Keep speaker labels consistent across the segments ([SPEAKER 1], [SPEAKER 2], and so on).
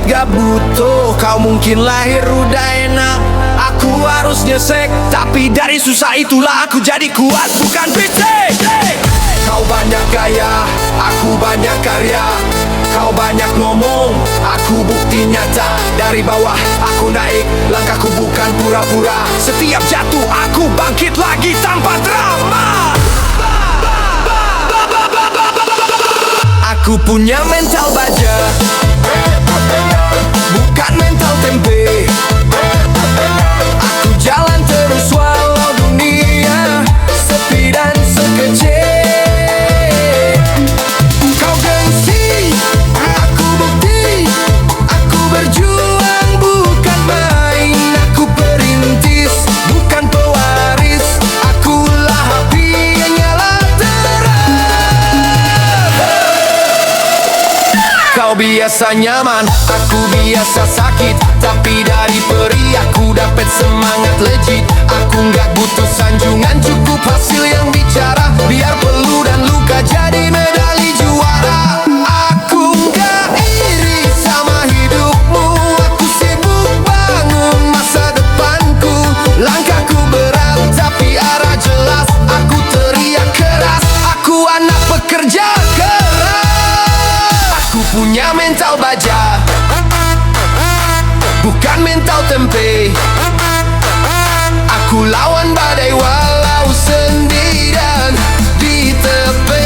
[SPEAKER 1] duit gak butuh, kau mungkin lahir udah enak. Aku harus nyesek, tapi dari susah itulah aku jadi kuat, bukan fisik. Kau banyak gaya, aku banyak karya. Kau banyak ngomong, aku bukti nyata. Dari bawah aku naik, langkahku bukan pura-pura. Setiap jatuh aku bangkit lagi tanpa drama. Aku punya mental baja, bukan mental tempe. Aku jalan terus walau dunia sepi dan sekecil. Kau gengsi, aku bukti. Aku berjuang bukan main. Aku perintis, bukan pewaris. Akulah api yang nyala terang. Kau biasa nyaman, aku biasa sakit. Tapi dari peri aku dapat semangat legit. Aku nggak butuh sanjungan, cukup hasil yang bicara. Biar peluh dan luka jadi medali juara. Aku nggak iri sama hidupmu. Aku sibuk bangun masa depanku. Langkahku berat tapi arah jelas. Aku teriak keras, aku anak pekerja keras. Aku punya mental baja, bukan mental tempe. Aku lawan badai walau sendirian di tepi.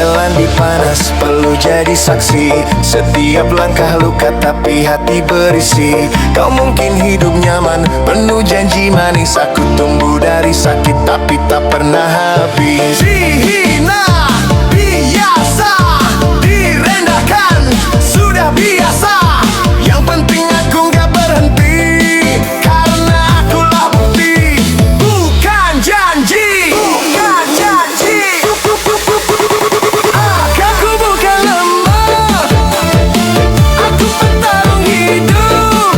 [SPEAKER 1] jalan di panas, perlu jadi saksi. Setiap langkah luka tapi hati berisi. Kau mungkin hidup nyaman, penuh janji manis. Aku tumbuh dari sakit tapi tak pernah habis. Dihina, biasa, direndahkan, sudah biasa. Yang penting aku gak berhenti, karena akulah bukti, bukan janji. Bukan janji. Aku bukan lemah, aku petarung hidup.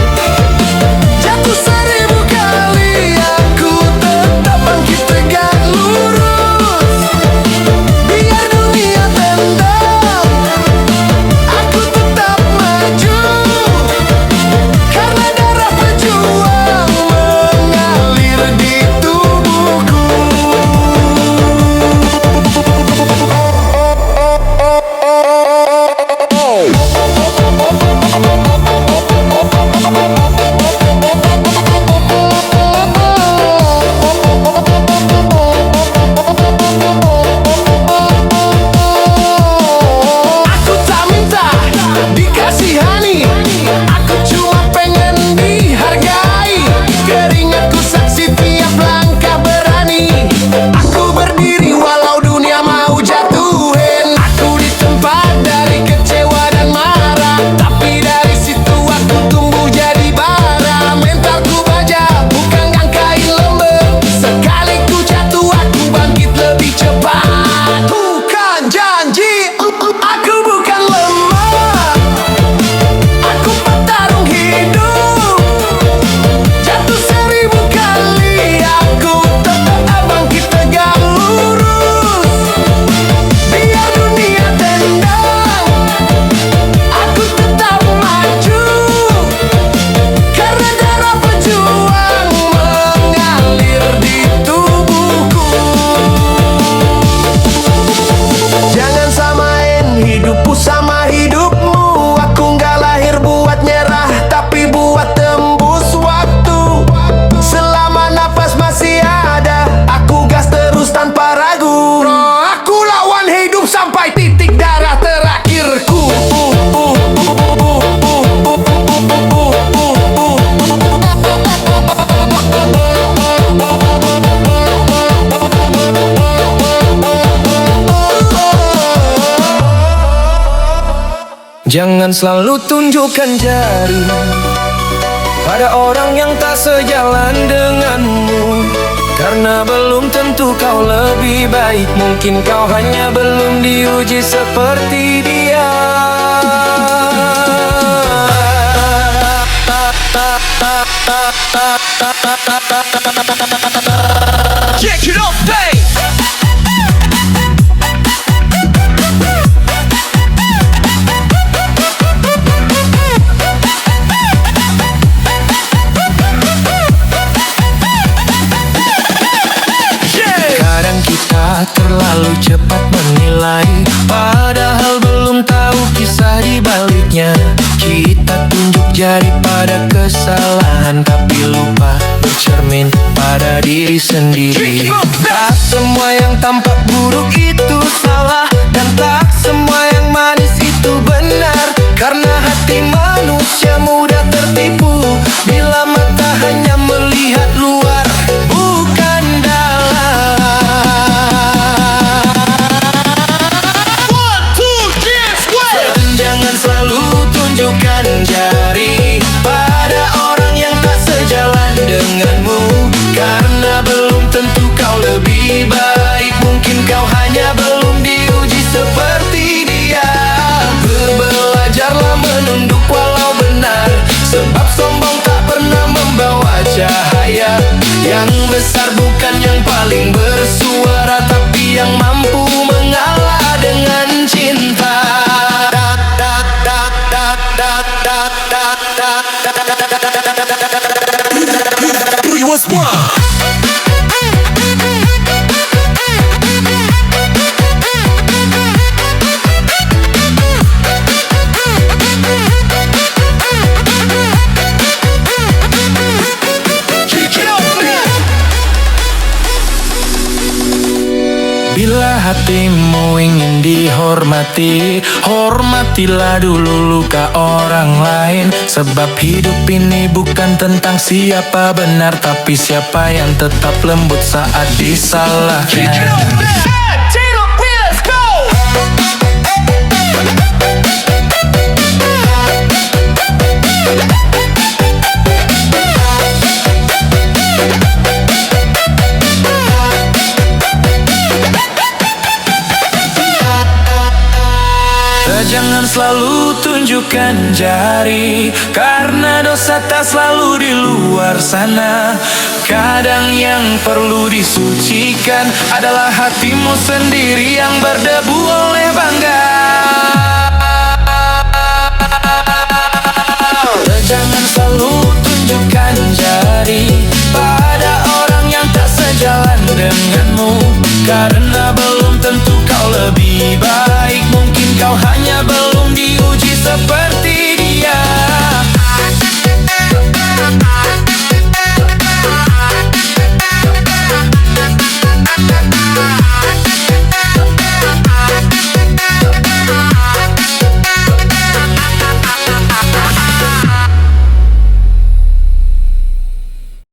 [SPEAKER 1] Jatuh 1000 kali, aku tetap bangkit tegak lurus. Biar dunia tendang, aku tetap maju, karena darah pejuang mengalir di tubuhku. Aku tak minta dikasihani, aku cuma pengen dihargai. Keringatku saksi tiap langkah berani. Aku berdiri walau dunia mau jatuhin. Aku ditempat dari kecewa dan marah, tapi dari situ aku tumbuh jadi bara. Mentalku baja, bukan kain lembek. Sekali ku jatuh, aku bangkit lebih cepat. Bukan janji, aku bukan lemah, aku petarung hidup. Jatuh 1000 kali, aku tetap bangkit tegak lurus. Biar dunia tendang, aku tetap maju, karena darah pejuang mengalir di tubuhku. Jangan samain hidupku sama hidupmu. Aku gak lahir buat nyerah, tapi buat tembus waktu. Selama napas masih ada, aku gas terus tanpa ragu. Aku lawan hidup sampai titik darah terakhirku. Jangan selalu tunjukkan jari pada orang yang tak sejalan denganmu, karena belum tentu kau lebih baik. Mungkin kau hanya belum diuji seperti dia. Check it out, babe. Kadang kita terlalu cepat menilai, padahal belum tahu kisah di baliknya. Kita tunjuk jari pada kesalahan, tapi lupa bercermin pada diri sendiri. Tak semua yang tampak buruk itu salah, dan tak semua yang manis itu benar. Karena hati manusia mudah tertipu bila mata hanya melihat luar, bukan dalam. Jangan selalu tunjukkan jari pada orang yang tak sejalan denganmu, karena belum tentu kau lebih baik. Mungkin kau hanya belum diuji seperti dia. Belajarlah menunduk walau benar, sebab sombong tak pernah membawa cahaya. Yang besar bukan yang paling bersuara, tapi yang mampu mengalah dengan cinta. Bila hatimu ingin dihormati,
[SPEAKER 2] hormati. Hormatilah dulu luka orang lain, sebab hidup ini bukan tentang siapa benar, tapi siapa yang tetap lembut saat disalahkan. Jangan selalu tunjukkan jari, karena dosa tak selalu di luar sana. Kadang yang perlu disucikan adalah hatimu sendiri yang berdebu oleh bangga